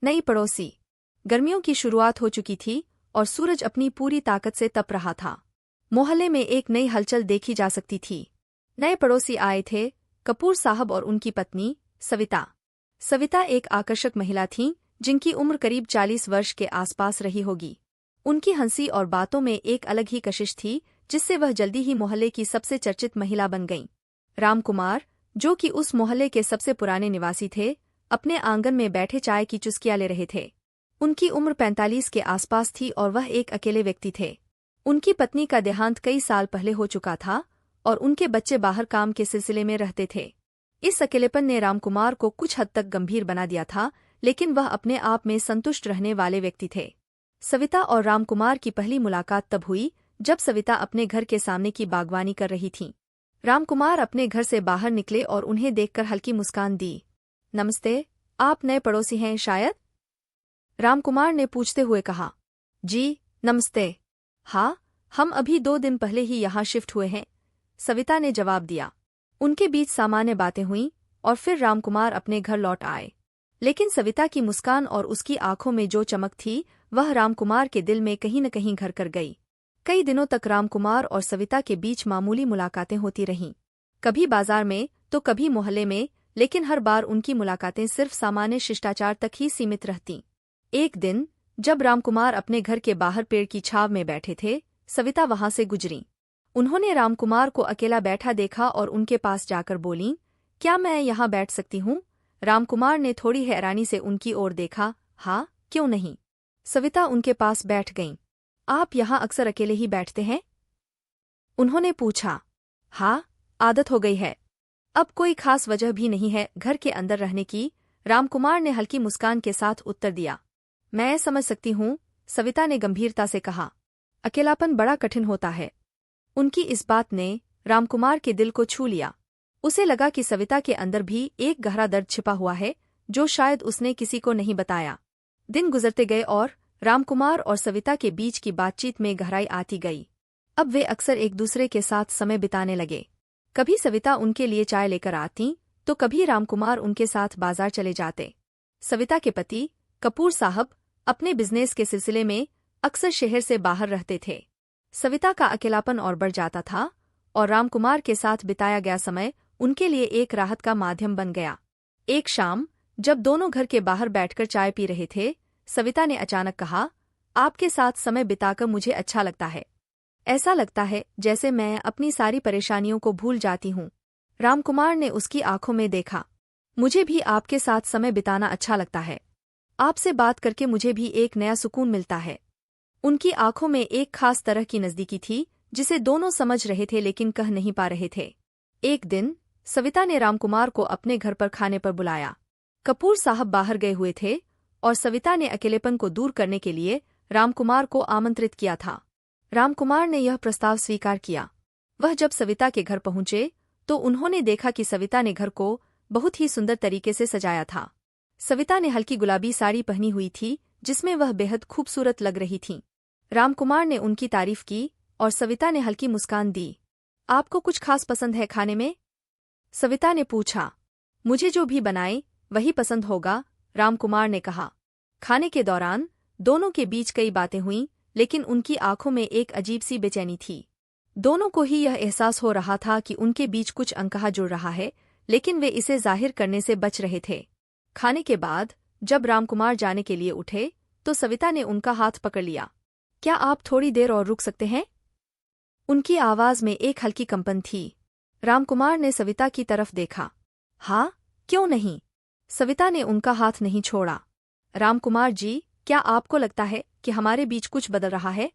नई पड़ोसी। गर्मियों की शुरुआत हो चुकी थी और सूरज अपनी पूरी ताकत से तप रहा था। मोहल्ले में एक नई हलचल देखी जा सकती थी। नए पड़ोसी आए थे, कपूर साहब और उनकी पत्नी सविता। सविता एक आकर्षक महिला थीं, जिनकी उम्र करीब 40 वर्ष के आसपास रही होगी। उनकी हंसी और बातों में एक अलग ही कशिश थी, जिससे वह जल्दी ही मोहल्ले की सबसे चर्चित महिला बन गईं। रामकुमार, जो कि उस मोहल्ले के सबसे पुराने निवासी थे, अपने आंगन में बैठे चाय की चुस्कियां ले रहे थे। उनकी उम्र 45 के आसपास थी और वह एक अकेले व्यक्ति थे। उनकी पत्नी का देहांत कई साल पहले हो चुका था और उनके बच्चे बाहर काम के सिलसिले में रहते थे। इस अकेलेपन ने रामकुमार को कुछ हद तक गंभीर बना दिया था, लेकिन वह अपने आप में संतुष्ट रहने वाले व्यक्ति थे। सविता और रामकुमार की पहली मुलाकात तब हुई जब सविता अपने घर के सामने की बागवानी कर रही थीं। रामकुमार अपने घर से बाहर निकले और उन्हें देखकर हल्की मुस्कान दी। नमस्ते, आप नए पड़ोसी हैं शायद? रामकुमार ने पूछते हुए कहा। जी, नमस्ते। हाँ, हम अभी 2 दिन पहले ही यहाँ शिफ्ट हुए हैं, सविता ने जवाब दिया। उनके बीच सामान्य बातें हुईं और फिर रामकुमार अपने घर लौट आए। लेकिन सविता की मुस्कान और उसकी आंखों में जो चमक थी, वह रामकुमार के दिल में कहीं न कहीं घर कर गई। कई दिनों तक रामकुमार और सविता के बीच मामूली मुलाकातें होती रहीं, कभी बाजार में तो कभी मोहल्ले में, लेकिन हर बार उनकी मुलाकातें सिर्फ सामान्य शिष्टाचार तक ही सीमित रहतीं। एक दिन, जब रामकुमार अपने घर के बाहर पेड़ की छाव में बैठे थे, सविता वहां से गुजरीं। उन्होंने रामकुमार को अकेला बैठा देखा और उनके पास जाकर बोलीं, क्या मैं यहाँ बैठ सकती हूँ? रामकुमार ने थोड़ी हैरानी से उनकी ओर देखा। हाँ, क्यों नहीं? सविता उनके पास बैठ गईं। आप यहाँ अक्सर अकेले ही बैठते हैं? उन्होंने पूछा। हाँ, आदत हो गई है। अब कोई खास वजह भी नहीं है घर के अंदर रहने की, रामकुमार ने हल्की मुस्कान के साथ उत्तर दिया। मैं समझ सकती हूँ, सविता ने गंभीरता से कहा। अकेलापन बड़ा कठिन होता है। उनकी इस बात ने रामकुमार के दिल को छू लिया। उसे लगा कि सविता के अंदर भी एक गहरा दर्द छिपा हुआ है, जो शायद उसने किसी को नहीं बताया। दिन गुजरते गए और रामकुमार और सविता के बीच की बातचीत में गहराई आती गई। अब वे अक्सर एक दूसरे के साथ समय बिताने लगे। कभी सविता उनके लिए चाय लेकर आती, तो कभी रामकुमार उनके साथ बाजार चले जाते। सविता के पति, कपूर साहब, अपने बिजनेस के सिलसिले में अक्सर शहर से बाहर रहते थे। सविता का अकेलापन और बढ़ जाता था और रामकुमार के साथ बिताया गया समय उनके लिए एक राहत का माध्यम बन गया। एक शाम, जब दोनों घर के बाहर बैठकर चाय पी रहे थे, सविता ने अचानक कहा, आपके साथ समय बिताकर मुझे अच्छा लगता है। ऐसा लगता है जैसे मैं अपनी सारी परेशानियों को भूल जाती हूँ। रामकुमार ने उसकी आंखों में देखा। मुझे भी आपके साथ समय बिताना अच्छा लगता है। आपसे बात करके मुझे भी एक नया सुकून मिलता है। उनकी आंखों में एक खास तरह की नज़दीकी थी, जिसे दोनों समझ रहे थे लेकिन कह नहीं पा रहे थे। एक दिन, सविता ने रामकुमार को अपने घर पर खाने पर बुलाया। कपूर साहब बाहर गए हुए थे और सविता ने अकेलेपन को दूर करने के लिए रामकुमार को आमंत्रित किया था। रामकुमार ने यह प्रस्ताव स्वीकार किया। वह जब सविता के घर पहुंचे, तो उन्होंने देखा कि सविता ने घर को बहुत ही सुंदर तरीके से सजाया था। सविता ने हल्की गुलाबी साड़ी पहनी हुई थी, जिसमें वह बेहद खूबसूरत लग रही थीं। रामकुमार ने उनकी तारीफ की और सविता ने हल्की मुस्कान दी। आपको कुछ खास पसंद है खाने में? सविता ने पूछा। मुझे जो भी बनाए वही पसंद होगा, रामकुमार ने कहा। खाने के दौरान दोनों के बीच कई बातें हुईं, लेकिन उनकी आंखों में एक अजीब सी बेचैनी थी। दोनों को ही यह एहसास हो रहा था कि उनके बीच कुछ अनकहा जुड़ रहा है, लेकिन वे इसे जाहिर करने से बच रहे थे। खाने के बाद, जब रामकुमार जाने के लिए उठे, तो सविता ने उनका हाथ पकड़ लिया। क्या आप थोड़ी देर और रुक सकते हैं? उनकी आवाज में एक हल्की कंपन थी। रामकुमार ने सविता की तरफ देखा। हाँ, क्यों नहीं? सविता ने उनका हाथ नहीं छोड़ा। रामकुमार जी, क्या आपको लगता है कि हमारे बीच कुछ बदल रहा है?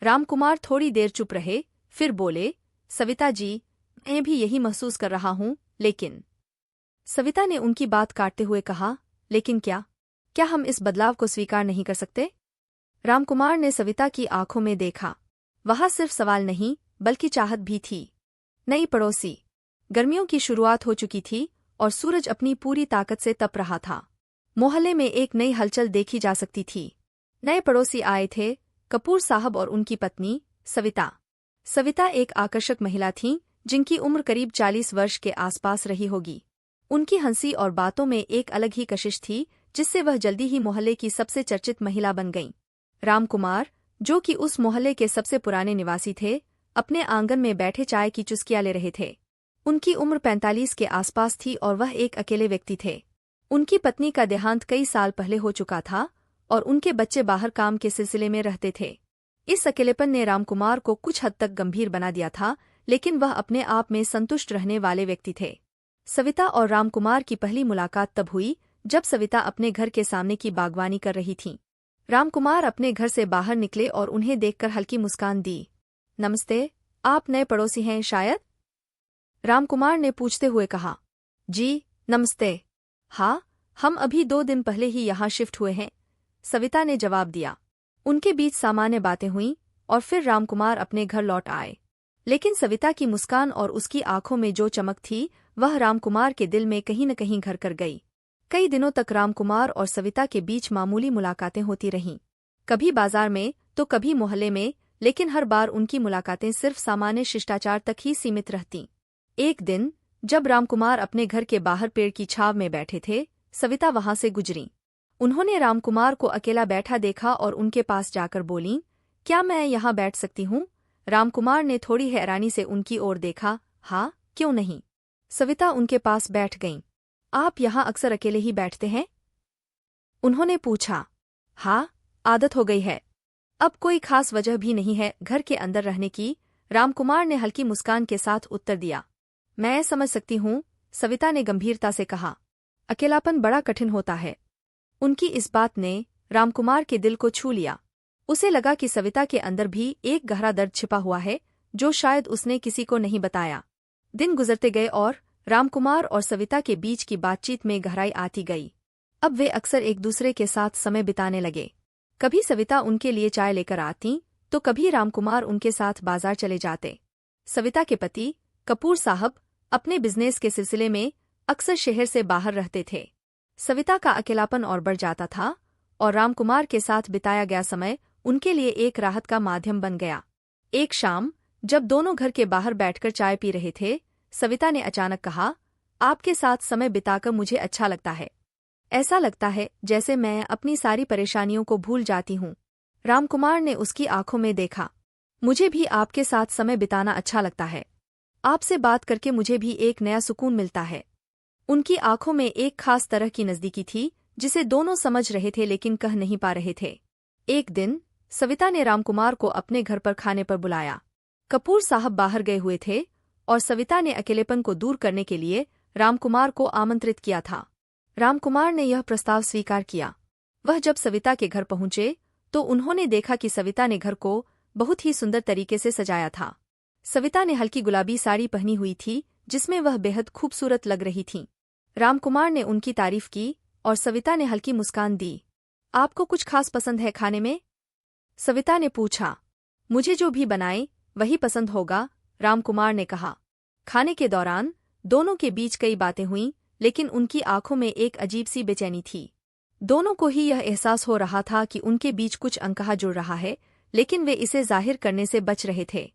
रामकुमार थोड़ी देर चुप रहे, फिर बोले, सविता जी, मैं भी यही महसूस कर रहा हूँ, लेकिन... सविता ने उनकी बात काटते हुए कहा, लेकिन क्या? क्या हम इस बदलाव को स्वीकार नहीं कर सकते? रामकुमार ने सविता की आंखों में देखा। वहाँ सिर्फ सवाल नहीं, बल्कि चाहत भी थी। नई पड़ोसी। गर्मियों की शुरुआत हो चुकी थी और सूरज अपनी पूरी ताकत से तप रहा था। मोहल्ले में एक नई हलचल देखी जा सकती थी। नए पड़ोसी आए थे, कपूर साहब और उनकी पत्नी सविता। सविता एक आकर्षक महिला थीं, जिनकी उम्र करीब 40 वर्ष के आसपास रही होगी। उनकी हंसी और बातों में एक अलग ही कशिश थी, जिससे वह जल्दी ही मोहल्ले की सबसे चर्चित महिला बन गईं। रामकुमार, जो कि उस मोहल्ले के सबसे पुराने निवासी थे, अपने आंगन में बैठे चाय की चुस्कियां ले रहे थे। उनकी उम्र 45 के आसपास थी और वह एक अकेले व्यक्ति थे। उनकी पत्नी का देहांत कई साल पहले हो चुका था और उनके बच्चे बाहर काम के सिलसिले में रहते थे। इस अकेलेपन ने रामकुमार को कुछ हद तक गंभीर बना दिया था, लेकिन वह अपने आप में संतुष्ट रहने वाले व्यक्ति थे। सविता और रामकुमार की पहली मुलाकात तब हुई जब सविता अपने घर के सामने की बागवानी कर रही थी। रामकुमार अपने घर से बाहर निकले और उन्हें देखकर हल्की मुस्कान दी। नमस्ते, आप नए पड़ोसी हैं शायद? रामकुमार ने पूछते हुए कहा। जी, नमस्ते। हाँ, हम अभी 2 दिन पहले ही यहाँ शिफ्ट हुए हैं, सविता ने जवाब दिया। उनके बीच सामान्य बातें हुईं और फिर रामकुमार अपने घर लौट आए। लेकिन सविता की मुस्कान और उसकी आंखों में जो चमक थी, वह रामकुमार के दिल में कहीं न कहीं घर कर गई। कई दिनों तक रामकुमार और सविता के बीच मामूली मुलाकातें होती रहीं, कभी बाजार में तो कभी मोहल्ले में, लेकिन हर बार उनकी मुलाकातें सिर्फ सामान्य शिष्टाचार तक ही सीमित रहतीं। एक दिन, जब रामकुमार अपने घर के बाहर पेड़ की छाव में बैठे थे, सविता वहां से गुजरीं। उन्होंने रामकुमार को अकेला बैठा देखा और उनके पास जाकर बोलीं, क्या मैं यहाँ बैठ सकती हूँ? रामकुमार ने थोड़ी हैरानी से उनकी ओर देखा। हाँ, क्यों नहीं? सविता उनके पास बैठ गईं। आप यहाँ अक्सर अकेले ही बैठते हैं? उन्होंने पूछा। हाँ, आदत हो गई है। अब कोई खास वजह भी नहीं है घर के अंदर रहने की, रामकुमार ने हल्की मुस्कान के साथ उत्तर दिया। मैं समझ सकती हूँ, सविता ने गंभीरता से कहा। अकेलापन बड़ा कठिन होता है। उनकी इस बात ने रामकुमार के दिल को छू लिया। उसे लगा कि सविता के अंदर भी एक गहरा दर्द छिपा हुआ है, जो शायद उसने किसी को नहीं बताया। दिन गुजरते गए और रामकुमार और सविता के बीच की बातचीत में गहराई आती गई। अब वे अक्सर एक दूसरे के साथ समय बिताने लगे। कभी सविता उनके लिए चाय लेकर आती, तो कभी रामकुमार उनके साथ बाजार चले जाते। सविता के पति, कपूर साहब, अपने बिजनेस के सिलसिले में अक्सर शहर से बाहर रहते थे। सविता का अकेलापन और बढ़ जाता था और रामकुमार के साथ बिताया गया समय उनके लिए एक राहत का माध्यम बन गया। एक शाम, जब दोनों घर के बाहर बैठकर चाय पी रहे थे, सविता ने अचानक कहा, आपके साथ समय बिताकर मुझे अच्छा लगता है। ऐसा लगता है जैसे मैं अपनी सारी परेशानियों को भूल जाती हूँ। रामकुमार ने उसकी आंखों में देखा। मुझे भी आपके साथ समय बिताना अच्छा लगता है। आपसे बात करके मुझे भी एक नया सुकून मिलता है। उनकी आंखों में एक खास तरह की नज़दीकी थी, जिसे दोनों समझ रहे थे लेकिन कह नहीं पा रहे थे। एक दिन, सविता ने रामकुमार को अपने घर पर खाने पर बुलाया। कपूर साहब बाहर गए हुए थे और सविता ने अकेलेपन को दूर करने के लिए रामकुमार को आमंत्रित किया था। रामकुमार ने यह प्रस्ताव स्वीकार किया। वह जब सविता के घर पहुंचे, तो उन्होंने देखा कि सविता ने घर को बहुत ही सुंदर तरीके से सजाया था। सविता ने हल्की गुलाबी साड़ी पहनी हुई थी, जिसमें वह बेहद खूबसूरत लग रही थीं। रामकुमार ने उनकी तारीफ की और सविता ने हल्की मुस्कान दी। आपको कुछ खास पसंद है खाने में? सविता ने पूछा। मुझे जो भी बनाए वही पसंद होगा, रामकुमार ने कहा। खाने के दौरान दोनों के बीच कई बातें हुईं, लेकिन उनकी आंखों में एक अजीब सी बेचैनी थी। दोनों को ही यह एहसास हो रहा था कि उनके बीच कुछ अनकहा जुड़ रहा है, लेकिन वे इसे जाहिर करने से बच रहे थे।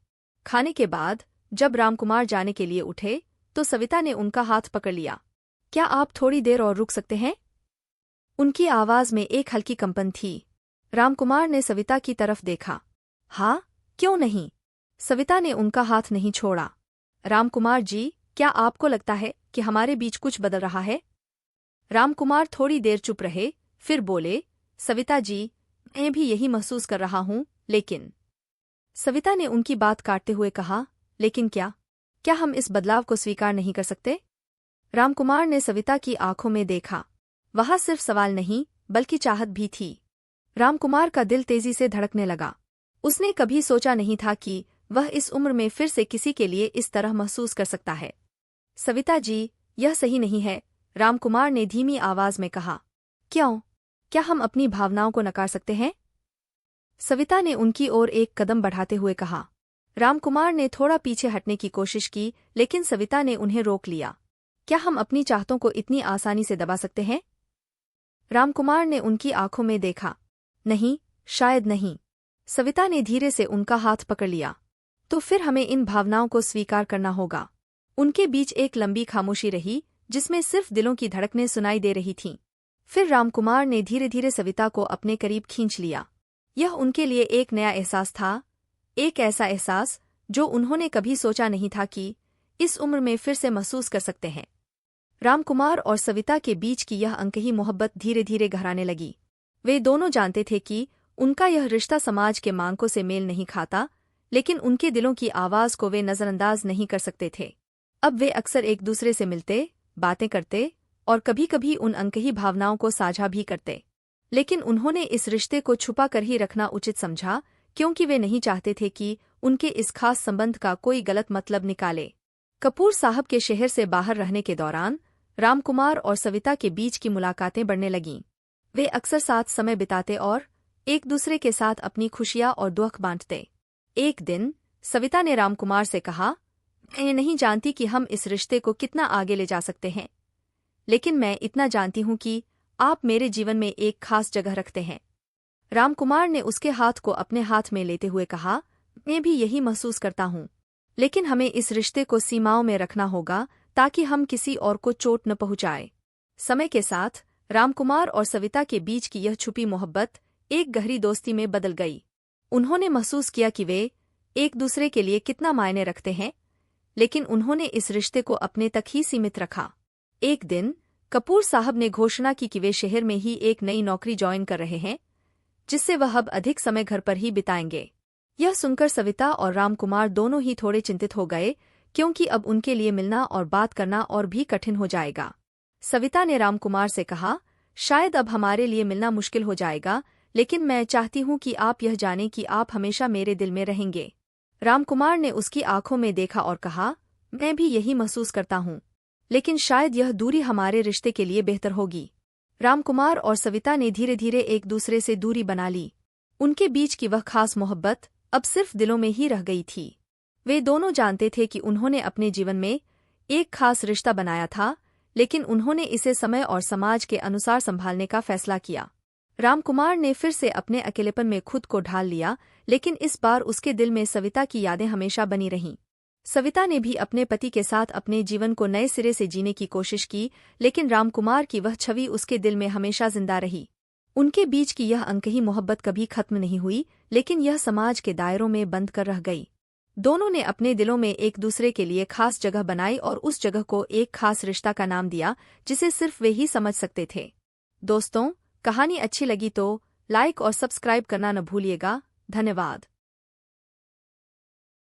खाने के बाद जब रामकुमार जाने के लिए उठे, तो सविता ने उनका हाथ पकड़ लिया। क्या आप थोड़ी देर और रुक सकते हैं? उनकी आवाज में एक हल्की कंपन थी। रामकुमार ने सविता की तरफ देखा। हाँ, क्यों नहीं? सविता ने उनका हाथ नहीं छोड़ा। रामकुमार जी, क्या आपको लगता है कि हमारे बीच कुछ बदल रहा है? रामकुमार थोड़ी देर चुप रहे, फिर बोले, सविता जी, मैं भी यही महसूस कर रहा हूँ, लेकिन... सविता ने उनकी बात काटते हुए कहा, लेकिन क्या? क्या हम इस बदलाव को स्वीकार नहीं कर सकते? रामकुमार ने सविता की आंखों में देखा। वहाँ सिर्फ सवाल नहीं, बल्कि चाहत भी थी। रामकुमार का दिल तेजी से धड़कने लगा। उसने कभी सोचा नहीं था कि वह इस उम्र में फिर से किसी के लिए इस तरह महसूस कर सकता है। सविता जी, यह सही नहीं है, रामकुमार ने धीमी आवाज में कहा। क्यों? क्या हम अपनी भावनाओं को नकार सकते हैं? सविता ने उनकी ओर एक कदम बढ़ाते हुए कहा। रामकुमार ने थोड़ा पीछे हटने की कोशिश की, लेकिन सविता ने उन्हें रोक लिया। क्या हम अपनी चाहतों को इतनी आसानी से दबा सकते हैं? रामकुमार ने उनकी आंखों में देखा। नहीं, शायद नहीं। सविता ने धीरे से उनका हाथ पकड़ लिया। तो फिर हमें इन भावनाओं को स्वीकार करना होगा। उनके बीच एक लंबी खामोशी रही, जिसमें सिर्फ दिलों की धड़कनें सुनाई दे रही थीं। फिर रामकुमार ने धीरे धीरे सविता को अपने करीब खींच लिया। यह उनके लिए एक नया एहसास था, एक ऐसा एहसास जो उन्होंने कभी सोचा नहीं था कि इस उम्र में फिर से महसूस कर सकते हैं। रामकुमार और सविता के बीच की यह अनकही मोहब्बत धीरे धीरे गहराने लगी। वे दोनों जानते थे कि उनका यह रिश्ता समाज के मांगों से मेल नहीं खाता, लेकिन उनके दिलों की आवाज को वे नजरअंदाज नहीं कर सकते थे। अब वे अक्सर एक दूसरे से मिलते, बातें करते और कभी-कभी उन अनकही भावनाओं को साझा भी करते। लेकिन उन्होंने इस रिश्ते को छुपा कर ही रखना उचित समझा, क्योंकि वे नहीं चाहते थे कि उनके इस खास संबंध का कोई गलत मतलब निकाले। कपूर साहब के शहर से बाहर रहने के दौरान रामकुमार और सविता के बीच की मुलाकातें बढ़ने लगीं। वे अक्सर साथ समय बिताते और एक दूसरे के साथ अपनी खुशियां और दुख बांटते। एक दिन सविता ने रामकुमार से कहा, मैं नहीं जानती कि हम इस रिश्ते को कितना आगे ले जा सकते हैं, लेकिन मैं इतना जानती हूं कि आप मेरे जीवन में एक खास जगह रखते हैं। रामकुमार ने उसके हाथ को अपने हाथ में लेते हुए कहा, मैं भी यही महसूस करता हूं, लेकिन हमें इस रिश्ते को सीमाओं में रखना होगा ताकि हम किसी और को चोट न पहुंचाए। समय के साथ रामकुमार और सविता के बीच की यह छुपी मोहब्बत एक गहरी दोस्ती में बदल गई। उन्होंने महसूस किया कि वे एक दूसरे के लिए कितना मायने रखते हैं, लेकिन उन्होंने इस रिश्ते को अपने तक ही सीमित रखा। एक दिन कपूर साहब ने घोषणा की कि वे शहर में ही एक नई नौकरी ज्वाइन कर रहे हैं, जिससे वह अब अधिक समय घर पर ही बिताएंगे। यह सुनकर सविता और रामकुमार दोनों ही थोड़े चिंतित हो गए, क्योंकि अब उनके लिए मिलना और बात करना और भी कठिन हो जाएगा। सविता ने रामकुमार से कहा, शायद अब हमारे लिए मिलना मुश्किल हो जाएगा, लेकिन मैं चाहती हूं कि आप यह जानें कि आप हमेशा मेरे दिल में रहेंगे। रामकुमार ने उसकी आंखों में देखा और कहा, मैं भी यही महसूस करता हूं, लेकिन शायद यह दूरी हमारे रिश्ते के लिए बेहतर होगी। रामकुमार और सविता ने धीरे धीरे एक दूसरे से दूरी बना ली। उनके बीच की वह खास मोहब्बत अब सिर्फ दिलों में ही रह गई थी। वे दोनों जानते थे कि उन्होंने अपने जीवन में एक खास रिश्ता बनाया था, लेकिन उन्होंने इसे समय और समाज के अनुसार संभालने का फैसला किया। रामकुमार ने फिर से अपने अकेलेपन में खुद को ढाल लिया, लेकिन इस बार उसके दिल में सविता की यादें हमेशा बनी रहीं। सविता ने भी अपने पति के साथ अपने जीवन को नए सिरे से जीने की कोशिश की, लेकिन रामकुमार की वह छवि उसके दिल में हमेशा जिंदा रही। उनके बीच की यह अनकही मोहब्बत कभी खत्म नहीं हुई, लेकिन यह समाज के दायरों में बंद कर रह गई। दोनों ने अपने दिलों में एक दूसरे के लिए खास जगह बनाई और उस जगह को एक खास रिश्ता का नाम दिया, जिसे सिर्फ वे ही समझ सकते थे। दोस्तों, कहानी अच्छी लगी तो लाइक और सब्सक्राइब करना न भूलिएगा। धन्यवाद।